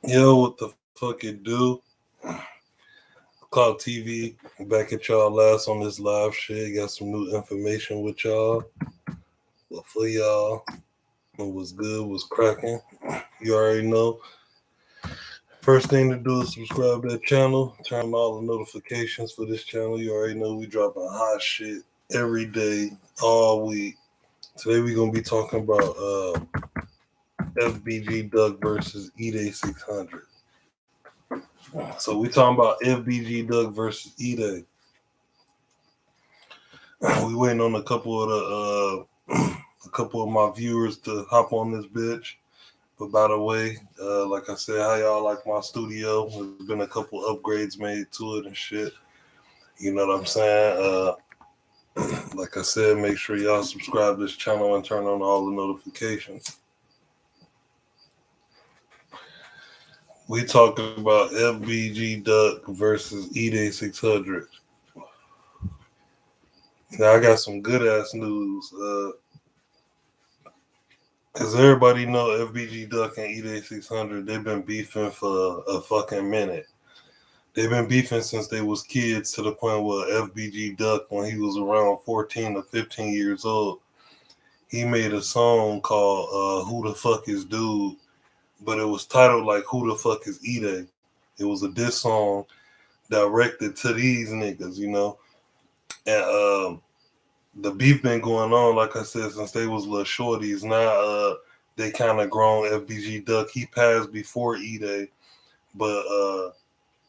Yo, what the fuck it do? Cloud TV, back at y'all last on this live shit. Got some new information with y'all. But for y'all, what was good, was cracking. You already know. First thing to do is subscribe to that channel. Turn on all the notifications for this channel. You already know we dropping hot shit every day, all week. Today we gonna be talking about FBG Duck versus Edai 600. So we talking about FBG Duck versus Edai. We waiting on a couple of a couple of my viewers to hop on this bitch. But by the way, like I said, how y'all like my studio? There's been a couple upgrades made to it and shit. You know what I'm saying? Like I said, make sure y'all subscribe to this channel and turn on all the notifications. We talking about FBG Duck versus Edai 600. Now I got some good ass news. As everybody know, FBG Duck and Edai 600, they've been beefing for a fucking minute. They've been beefing since they was kids, to the point where FBG Duck, when he was around 14 or 15 years old, he made a song called Who the Fuck is Dude? But it was titled like Who the Fuck is Edai? It was a diss song directed to these niggas, you know? And the beef been going on, like I said, since they was little shorties. Now they kind of grown. FBG Duck, he passed before Edai, but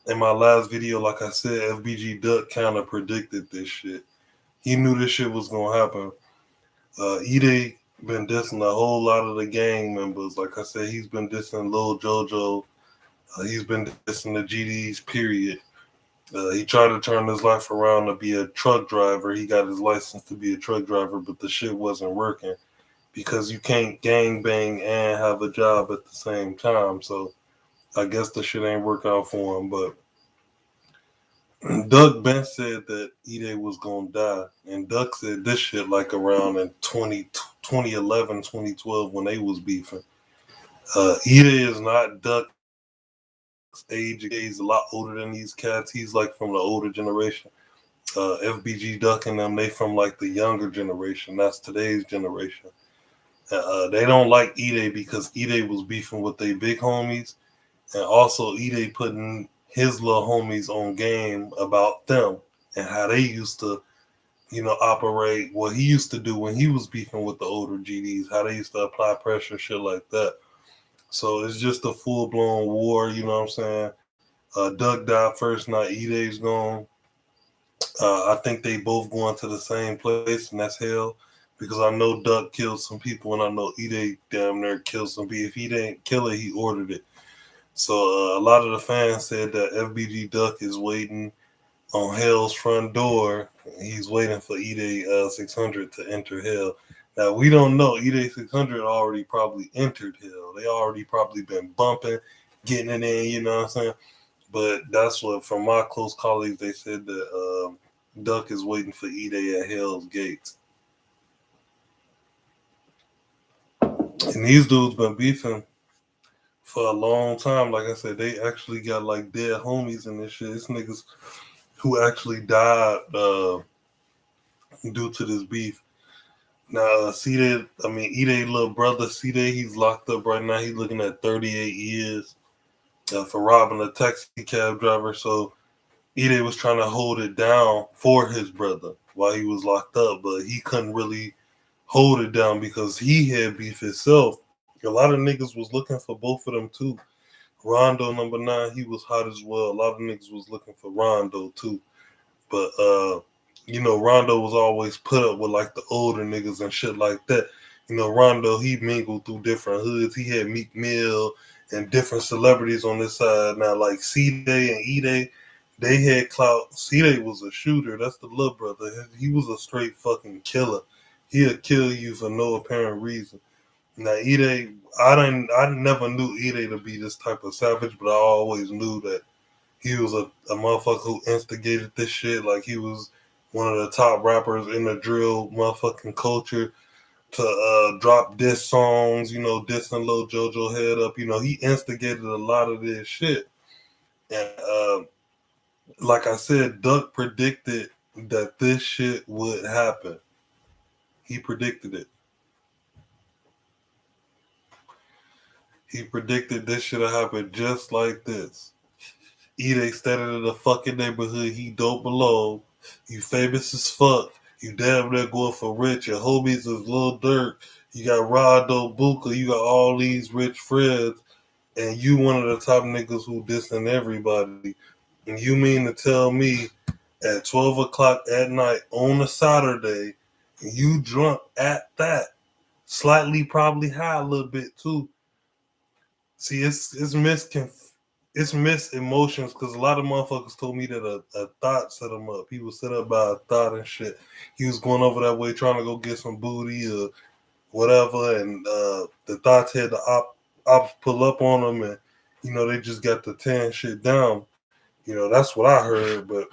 in my last video, like I said, FBG Duck kind of predicted this shit. He knew this shit was gonna happen. Edai been dissing a whole lot of the gang members. Like I said, he's been dissing Lil Jojo. He's been dissing the GDs. Period. He tried to turn his life around to be a truck driver. He got his license to be a truck driver, but the shit wasn't working because you can't gang bang and have a job at the same time. So I guess the shit ain't work out for him. But Duck Ben said that Edai was gonna die, and Duck said this shit like around in 2011, 2012 when they was beefing. Edai is not Duck's age. He's a lot older than these cats. He's like from the older generation. FBG Duck and them, they from like the younger generation. That's today's generation. They don't like Edai because Edai was beefing with their big homies, and also Edai putting his little homies on game about them and how they used to, operate. What he used to do when he was beefing with the older GDs, how they used to apply pressure, shit like that. So it's just a full blown war. You know what I'm saying? Doug died first. Now Edai's gone. I think they both going to the same place, and that's hell. Because I know Duck killed some people, and I know Edai damn near killed some people. If he didn't kill it, he ordered it. So a lot of the fans said that FBG Duck is waiting on Hell's front door. He's waiting for Edai 600 to enter Hell. Now we don't know. Edai 600 already probably entered Hell. They already probably been bumping, getting it in. You know what I'm saying? But that's what, from my close colleagues, they said that Duck is waiting for Edai at Hell's gates. And these dudes been beefing for a long time. Like I said, they actually got like dead homies in this shit. It's niggas who actually died due to this beef. Now, Edai little brother, Edai, he's locked up right now. He's looking at 38 years for robbing a taxi cab driver. So Edai was trying to hold it down for his brother while he was locked up, but he couldn't really hold it down because he had beef himself. A lot of niggas was looking for both of them too. Rondo number 9, he was hot as well. A lot of niggas was looking for Rondo too. But Rondo was always put up with like the older niggas and shit like that. Rondo, he mingled through different hoods. He had Meek Mill and different celebrities on this side. Now, like C-Day and E-Day, they had clout. C-Day was a shooter. That's the little brother. He was a straight fucking killer. He'll kill you for no apparent reason. Now, Edai, I never knew Edai to be this type of savage, but I always knew that he was a motherfucker who instigated this shit. Like, he was one of the top rappers in the drill motherfucking culture. to drop diss songs, dissing Lil JoJo Head Up. He instigated a lot of this shit. And like I said, Duck predicted that this shit would happen. He predicted it. He predicted this shit would happen just like this. Edai standing in the fucking neighborhood he don't belong. You famous as fuck. You damn near going for rich. Your homies is Lil Durk. You got Rondo Buka. You got all these rich friends. And you one of the top niggas who dissing everybody. And you mean to tell me at 12 o'clock at night on a Saturday, and you drunk at that, slightly probably high a little bit too. See, it's mixed emotions because a lot of motherfuckers told me that a thought set him up. He was set up by a thought and shit. He was going over that way trying to go get some booty or whatever, and the thoughts had the ops pull up on him, and they just got the 10 shit down. That's what I heard, but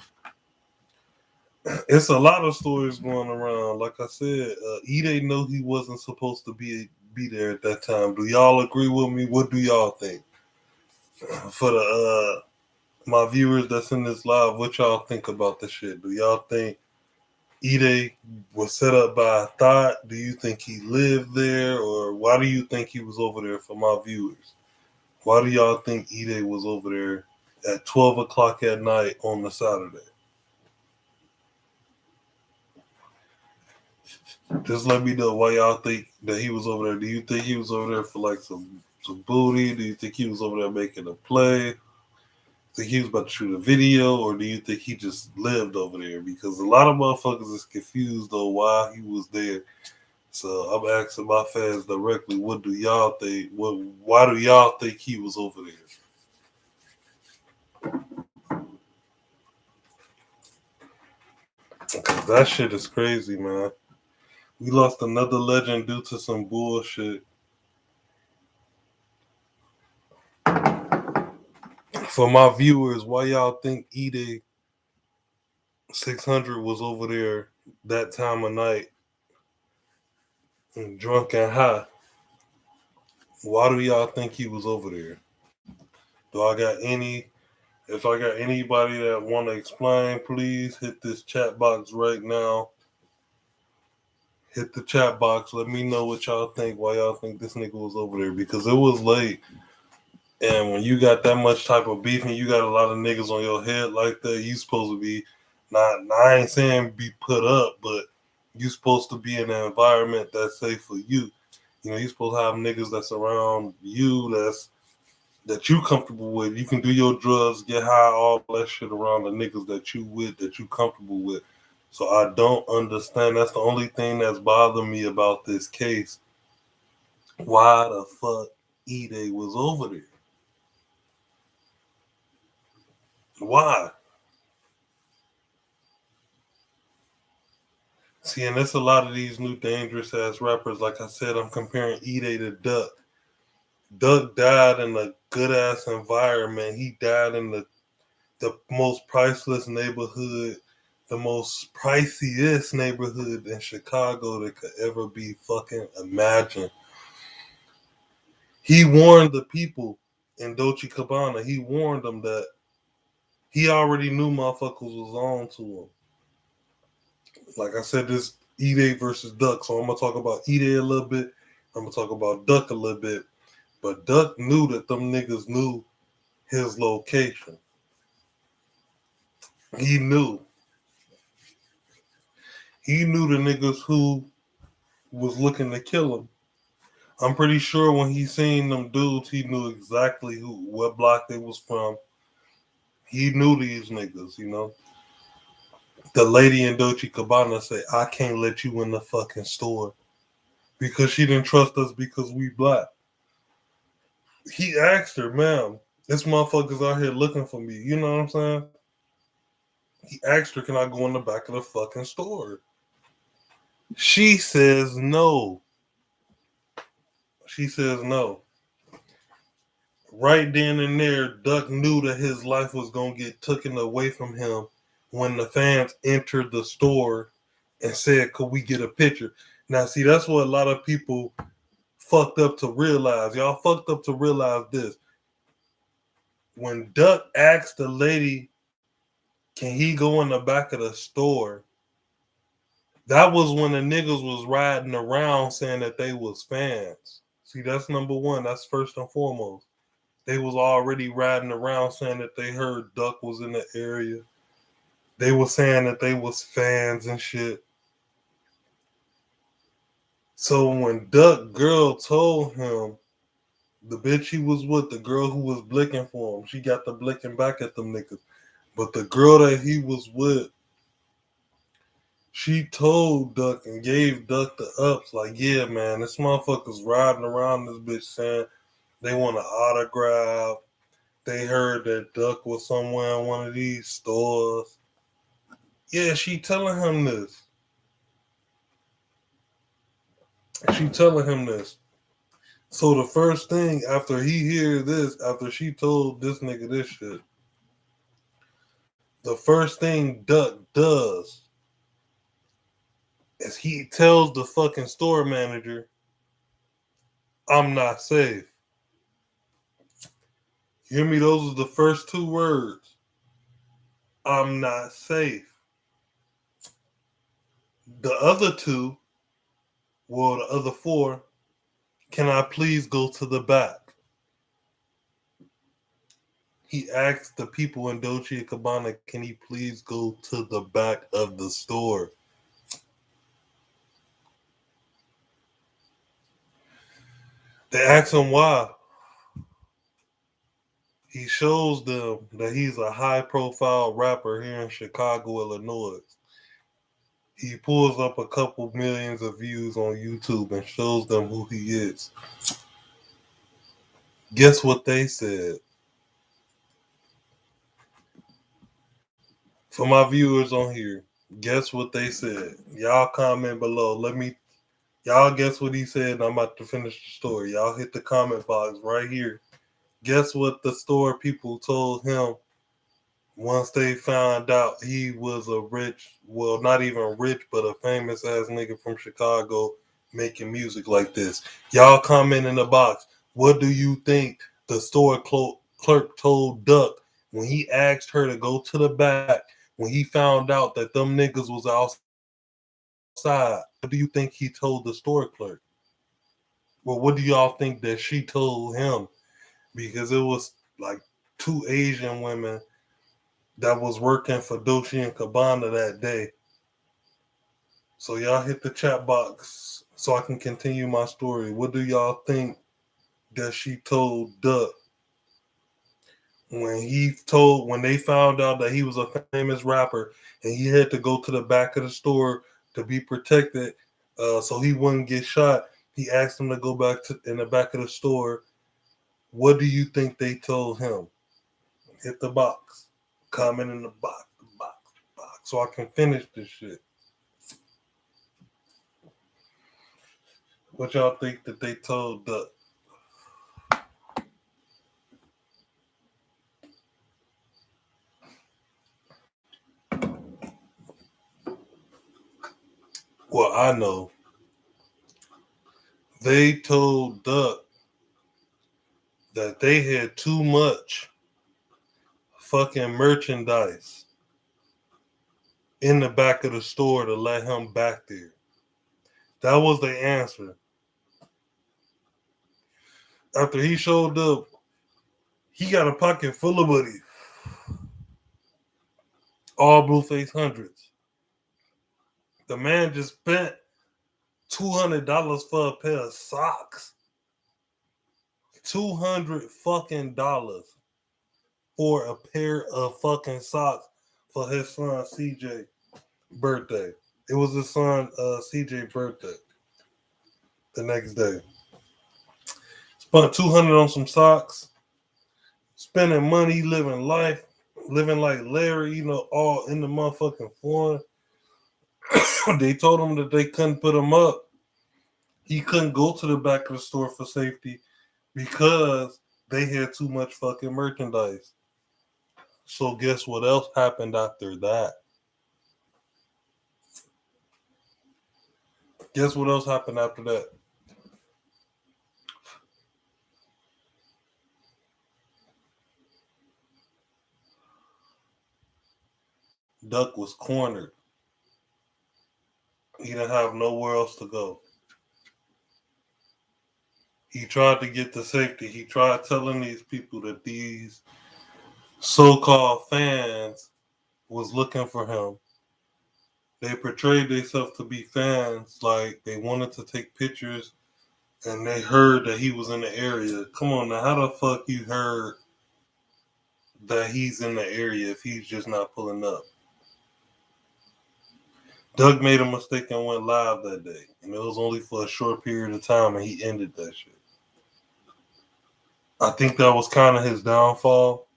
it's a lot of stories going around. Like I said, Edai know he wasn't supposed to be there at that time. Do y'all agree with me? What do y'all think? For the my viewers that's in this live, what y'all think about the shit? Do y'all think Edai was set up by a thought? Do you think he lived there, or why do you think he was over there? For my viewers, why do y'all think Edai was over there at 12 o'clock at night on the Saturday? Just let me know why y'all think that he was over there. Do you think he was over there for like some booty? Do you think he was over there making a play? Think he was about to shoot a video, or do you think he just lived over there? Because a lot of motherfuckers is confused though why he was there. So I'm asking my fans directly, what do y'all think? Why do y'all think he was over there? Because that shit is crazy, man. We lost another legend due to some bullshit. For my viewers, why y'all think Edai 600 was over there that time of night and drunk and high? Why do y'all think he was over there? If I got anybody that want to explain, please hit this chat box right now. Hit the chat box. Let me know what y'all think, why y'all think this nigga was over there. Because it was late. And when you got that much type of beef and you got a lot of niggas on your head like that, you supposed to be, I ain't saying be put up, but you supposed to be in an environment that's safe for you. You supposed to have niggas that's around you that you comfortable with. You can do your drugs, get high, all that shit around the niggas that you with, that you comfortable with. So I don't understand. That's the only thing that's bothering me about this case. Why the fuck Edai was over there? Why? See, and there's a lot of these new dangerous ass rappers. Like I said, I'm comparing Edai to Duck. Duck died in a good ass environment. He died in the most priceless neighborhood, the most priciest neighborhood in Chicago that could ever be fucking imagined. He warned the people in Dolce Gabbana. He warned them that he already knew motherfuckers was on to him. Like I said, this Edai versus Duck. So I'm gonna talk about Edai a little bit. I'm gonna talk about Duck a little bit. But Duck knew that them niggas knew his location. He knew. He knew the niggas who was looking to kill him. I'm pretty sure when he seen them dudes, he knew exactly what block they was from. He knew these niggas, The lady in Dolce Gabbana said, I can't let you in the fucking store because she didn't trust us because we black. He asked her, ma'am, this motherfucker's out here looking for me. You know what I'm saying? He asked her, can I go in the back of the fucking store? She says no. She says no. Right then and there, Duck knew that his life was going to get taken away from him when the fans entered the store and said, could we get a picture? Now, see, that's what a lot of people fucked up to realize. Y'all fucked up to realize this. When Duck asked the lady, can he go in the back of the store? That was when the niggas was riding around saying that they was fans. See, that's number one. That's first and foremost. They was already riding around saying that they heard Duck was in the area. They were saying that they was fans and shit. So when Duck girl told him, the bitch he was with, the girl who was blicking for him, she got the blicking back at them niggas. But the girl that he was with, she told Duck and gave Duck the ups, like, yeah, man, this motherfucker's riding around this bitch saying they want an autograph. They heard that Duck was somewhere in one of these stores. Yeah, she telling him this. She telling him this. So the first thing after he hear this, after she told this nigga this shit, the first thing Duck does is he tells the fucking store manager, I'm not safe. You hear me? Those are the first two words. I'm not safe. The other two, well, the other four, can I please go to the back? He asked the people in Dolce & Gabbana, can he please go to the back of the store? They ask him why. He shows them that he's a high-profile rapper here in Chicago, Illinois. He pulls up a couple millions of views on YouTube and shows them who he is. Guess what they said? For my viewers on here, guess what they said? Y'all comment below. Y'all guess what he said, and I'm about to finish the story. Y'all hit the comment box right here. Guess what the store people told him once they found out he was a rich, well, not even rich, but a famous ass nigga from Chicago making music like this. Y'all comment in the box. What do you think the store clerk told Duck when he asked her to go to the back when he found out that them niggas was outside? What do you think he told the store clerk? Well, what do y'all think that she told him? Because it was like two Asian women that was working for Dolce and Gabbana that day. So y'all hit the chat box so I can continue my story. What do y'all think that she told Duck when they found out that he was a famous rapper and he had to go to the back of the store to be protected so he wouldn't get shot? He asked him to go back to in the back of the store. What do you think they told him? Hit the box. Comment in the box, so I can finish this shit. What y'all think that they told Duck? Well, I know. They told Duck that they had too much fucking merchandise in the back of the store to let him back there. That was the answer. After he showed up, he got a pocket full of money. All Blueface hundreds. The man just spent $200 for a pair of socks. $200 fucking dollars for a pair of fucking socks for his son CJ birthday. It was his son CJ birthday the next day. Spent $200 on some socks, spending money, living life, living like Larry, all in the motherfucking foreign. They told him that they couldn't put him up. He couldn't go to the back of the store for safety because they had too much fucking merchandise. So guess what else happened after that? Guess what else happened after that? Duck was cornered. He didn't have nowhere else to go. He tried to get to safety. He tried telling these people that these so-called fans was looking for him. They portrayed themselves to be fans, like they wanted to take pictures, and they heard that he was in the area. Come on now, how the fuck you heard that he's in the area if he's just not pulling up? Doug made a mistake and went live that day, and it was only for a short period of time, and he ended that shit. I think that was kind of his downfall,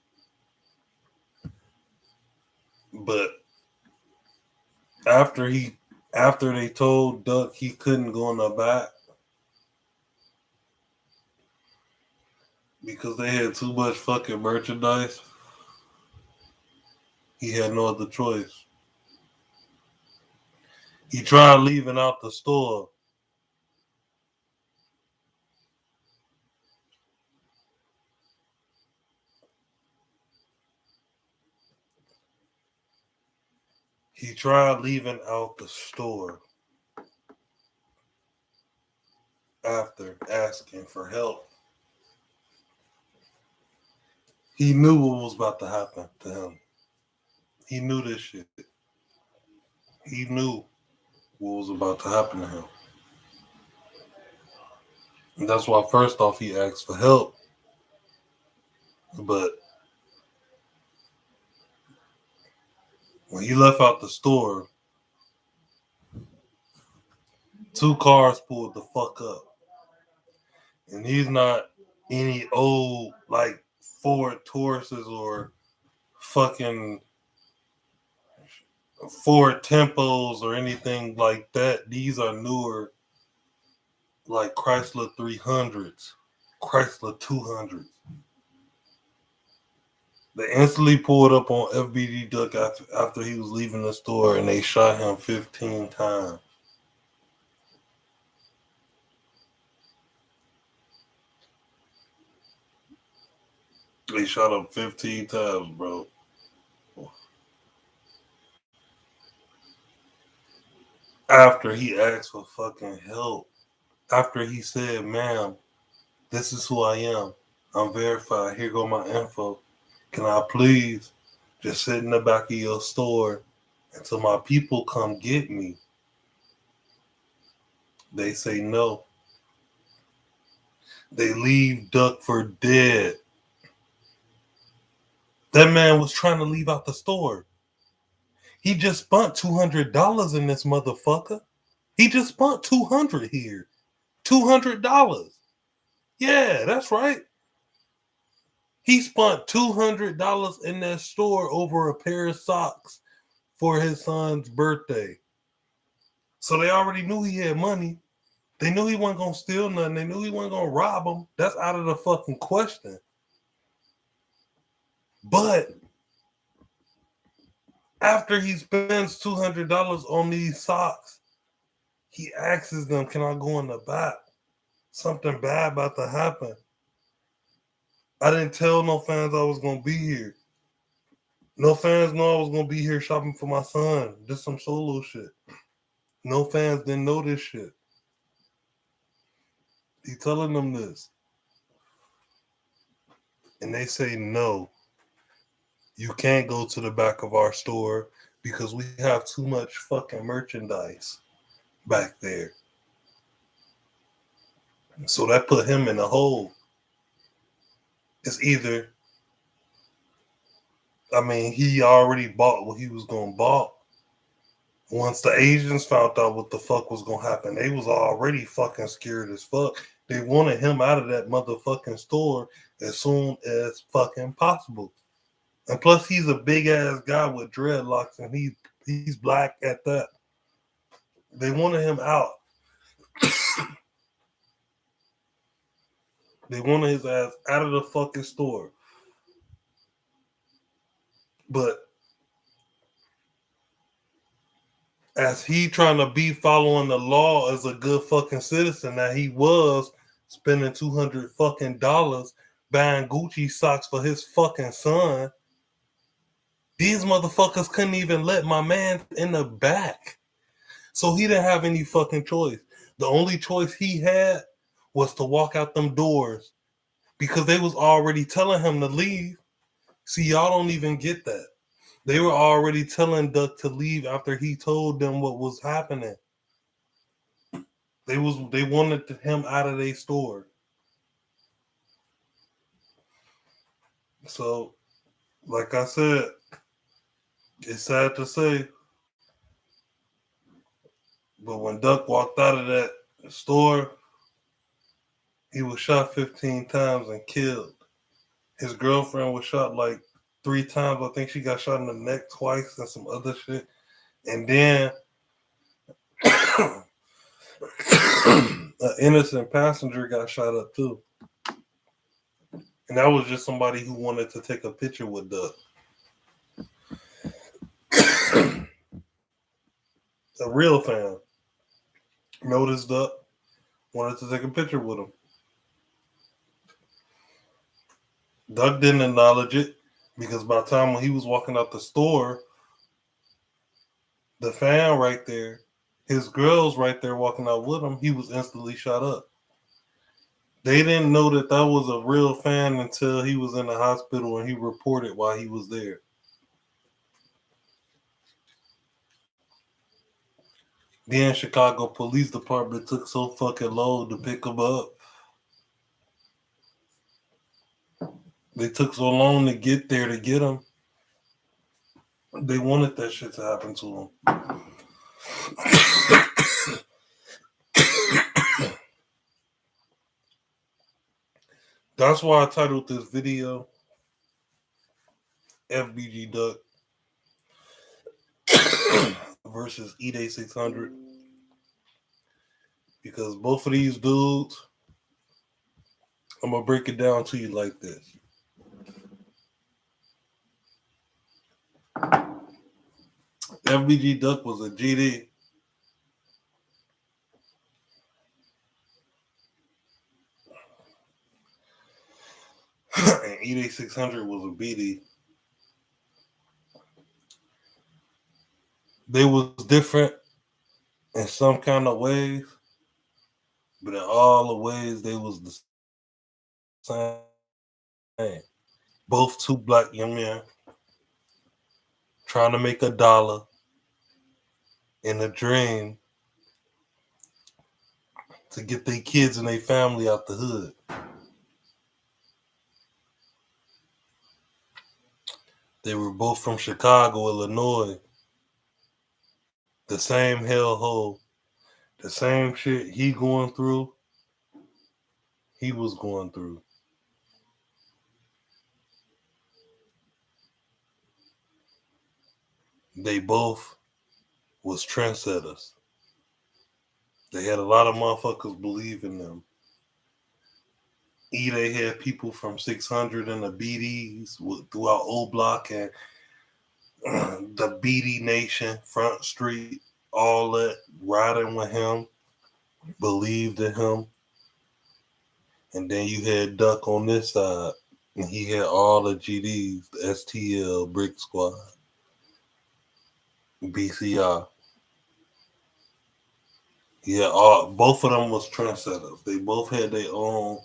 but after they told Duck he couldn't go in the back because they had too much fucking merchandise, he had no other choice. He tried leaving out the store. He tried leaving out the store after asking for help. He knew what was about to happen to him. He knew this shit. He knew what was about to happen to him. And that's why, first off, he asked for help. But when he left out the store, 2 cars pulled the fuck up. And he's not any old, like, Ford Tauruses or fucking Ford Tempos or anything like that. These are newer, like Chrysler 300s, Chrysler 200s. They instantly pulled up on FBG Duck after he was leaving the store, and they shot him 15 times. They shot him 15 times, bro. After he asked for fucking help. After he said, ma'am, this is who I am. I'm verified. Here go my info. Can I please just sit in the back of your store until my people come get me? They say no. They leave Duck for dead. That man was trying to leave out the store. He just spent $200 in this motherfucker. He just spent $200 here. $200. Yeah, that's right. He spent $200 in that store over a pair of socks for his son's birthday. So they already knew he had money. They knew he wasn't going to steal nothing. They knew he wasn't going to rob them. That's out of the fucking question. But after he spends $200 on these socks, he asks them, can I go in the back? Something bad about to happen. I didn't tell no fans I was going to be here. No fans know I was going to be here shopping for my son. Just some solo shit. No fans didn't know this shit. He telling them this. And they say, no, you can't go to the back of our store because we have too much fucking merchandise back there. So that put him in a hole. It's either, he already bought what he was going to buy. Once the Asians found out what the fuck was going to happen, they was already fucking scared as fuck. They wanted him out of that motherfucking store as soon as fucking possible. And plus, he's a big ass guy with dreadlocks, and he's black at that. They wanted him out. They wanted his ass out of the fucking store. But as he trying to be following the law as a good fucking citizen that he was, spending $200 fucking buying Gucci socks for his fucking son. These motherfuckers couldn't even let my man in the back. So he didn't have any fucking choice. The only choice he had was to walk out them doors because they was already telling him to leave. See, y'all don't even get that. They were already telling Duck to leave after he told them what was happening. They wanted him out of their store. So, like I said, it's sad to say, but when Duck walked out of that store, he was shot 15 times and killed. His girlfriend was shot like 3 times. I think she got shot in the neck twice and some other shit. And then an innocent passenger got shot up too. And that was just somebody who wanted to take a picture with Duck. A real fan noticed Duck, wanted to take a picture with him. Duck didn't acknowledge it because by the time when he was walking out the store, the fan right there, his girl's right there walking out with him, he was instantly shot up. They didn't know that was a real fan until he was in the hospital and he reported while he was there. Then Chicago Police Department took so fucking long to pick him up. They took so long to get there to get him. They wanted that shit to happen to him. That's why I titled this video FBG Duck versus Edai 600. Because both of these dudes, I'm going to break it down to you like this. FBG Duck was a GD. And Edai 600 was a BD. They was different in some kind of ways, but in all the ways they was the same. Both two black young men trying to make $1 in a dream to get their kids and their family out the hood. They were both from Chicago, Illinois. The same hellhole, the same shit he going through, he was going through. They both was trendsetters. They had a lot of motherfuckers believe in them. Edai had people from 600 and the BDs throughout O Block and the BD Nation, Front Street, all that, riding with him, believed in him. And then you had Duck on this side, and he had all the GDs, the STL, Brick Squad, BCI. Yeah, both of them was trendsetters. They both had their own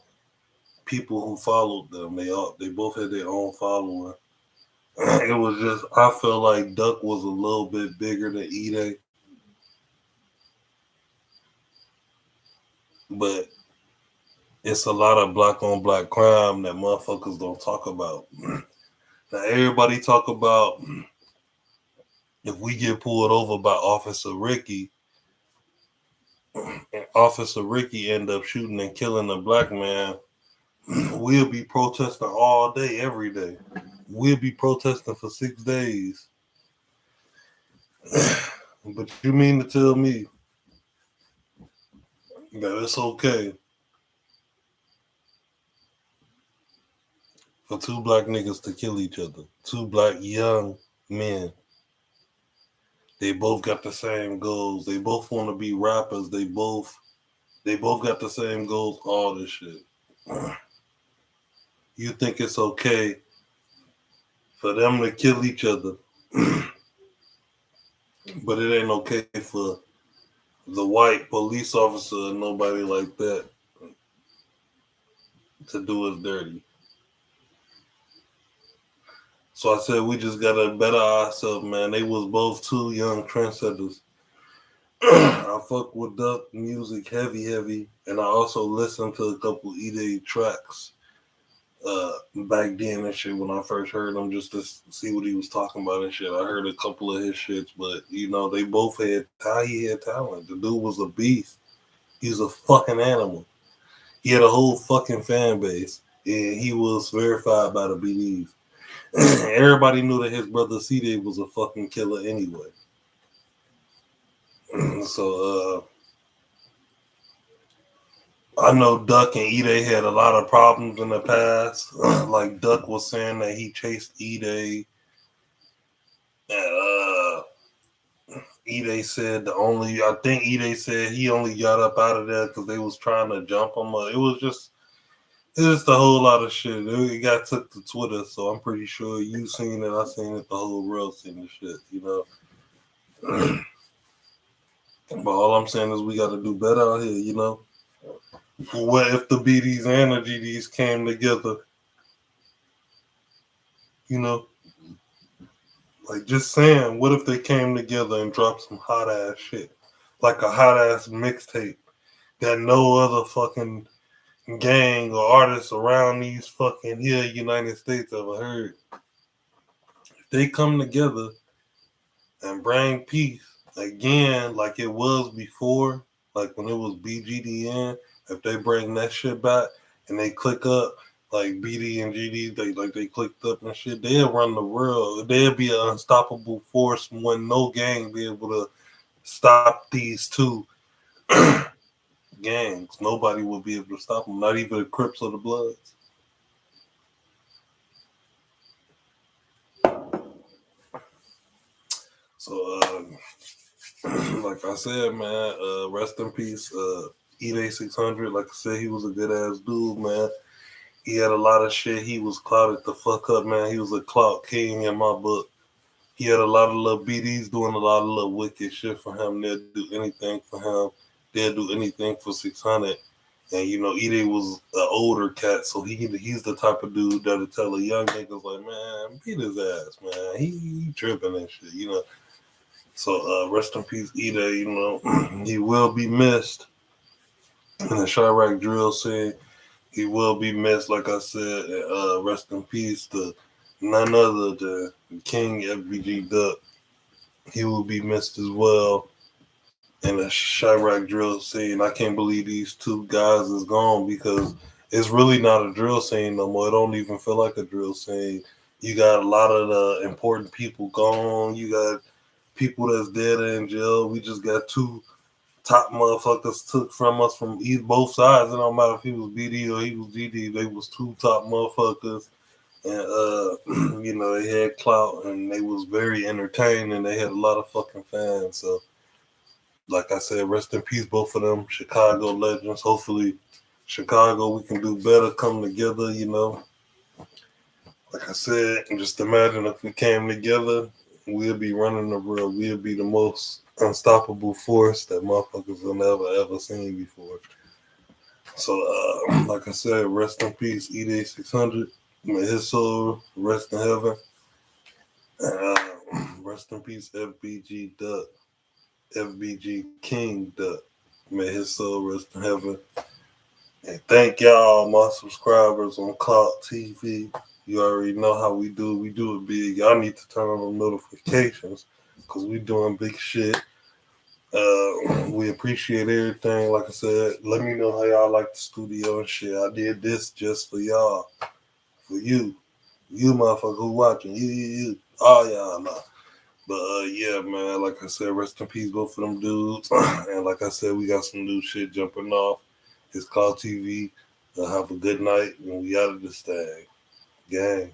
people who followed them. They both had their own following. It was just, I feel like Duck was a little bit bigger than Edai. But it's a lot of black on black crime that motherfuckers don't talk about. Now everybody talk about if we get pulled over by Officer Ricky, and Officer Ricky end up shooting and killing a black man, we'll be protesting all day, every day. We'll be protesting for 6 days. But you mean to tell me that it's okay for two black niggas to kill each other? Two black young men. They both got the same goals. They both want to be rappers. They both got the same goals. All this shit. You think it's okay for them to kill each other, but it ain't okay for the white police officer or nobody like that to do us dirty. So I said we just gotta better ourselves, man. They was both two young trendsetters. I fuck with Duck music heavy, and I also listened to a couple Edai tracks back then and shit when I first heard him just to see what he was talking about and shit. I heard a couple of his shits, but they both had he had talent. The dude was a beast. He was a fucking animal. He had a whole fucking fan base, and he was verified by the BDs. Everybody knew that his brother C-Day was a fucking killer anyway. So I know Duck and Edai had a lot of problems in the past. Like Duck was saying that he chased Edai, and Edai said I think Edai said he only got up out of there because they was trying to jump him. It's just a whole lot of shit. It got took to Twitter, so I'm pretty sure you seen it. I seen it. The whole world seen the shit, But all I'm saying is we got to do better out here, What if the BDs and the GDs came together, you know? Like just saying, what if they came together and dropped some hot ass shit? Like a hot ass mixtape that no other fucking gang or artists around these fucking here United States ever heard. If they come together and bring peace again like it was before, like when it was BGDN, if they bring that shit back and they click up like BD and GD, they clicked up and shit, they'll run the world. They'll be an unstoppable force when no gang be able to stop these two gangs. Nobody will be able to stop them, not even the Crips or the Bloods. So, like I said, man, rest in peace, Edai 600. Like I said, he was a good ass dude, man. He had a lot of shit. He was clouded the fuck up, man. He was a clout king in my book. He had a lot of little BDs doing a lot of little wicked shit for him. They'll do anything for him. They'll do anything for 600. And Edai was an older cat, so he's the type of dude that'll tell a young niggas like, man, beat his ass, man. He tripping and shit. So rest in peace, Edai. He will be missed. In the Chirac drill scene, he will be missed. Like I said, rest in peace to none other than King FBG Duck. He will be missed as well. In the Chirac drill scene, I can't believe these two guys is gone because it's really not a drill scene no more. It don't even feel like a drill scene. You got a lot of the important people gone. You got people that's dead in jail. We just got two top motherfuckers took from us from both sides. It don't matter if he was BD or he was GD. They was two top motherfuckers. And, they had clout and they was very entertaining and they had a lot of fucking fans. So, like I said, rest in peace, both of them. Chicago legends. Hopefully, Chicago, we can do better, come together, Like I said, just imagine if we came together, we'll be running the world. We'll be the most unstoppable force that motherfuckers have never, ever seen before. So, like I said, rest in peace, Edai 600. May his soul rest in heaven. Rest in peace, FBG Duck. FBG King Duck. May his soul rest in heaven. And thank y'all, my subscribers on Clout TV. You already know how we do. We do it big. Y'all need to turn on the notifications because we doing big shit. We appreciate everything. Like I said, let me know how y'all like the studio and shit. I did this just for y'all. For you. You motherfucker who watching. You. All y'all know. But yeah, man, like I said, rest in peace, both of them dudes. And like I said, we got some new shit jumping off. It's called TV. Have a good night, and we out of this thing. Gang.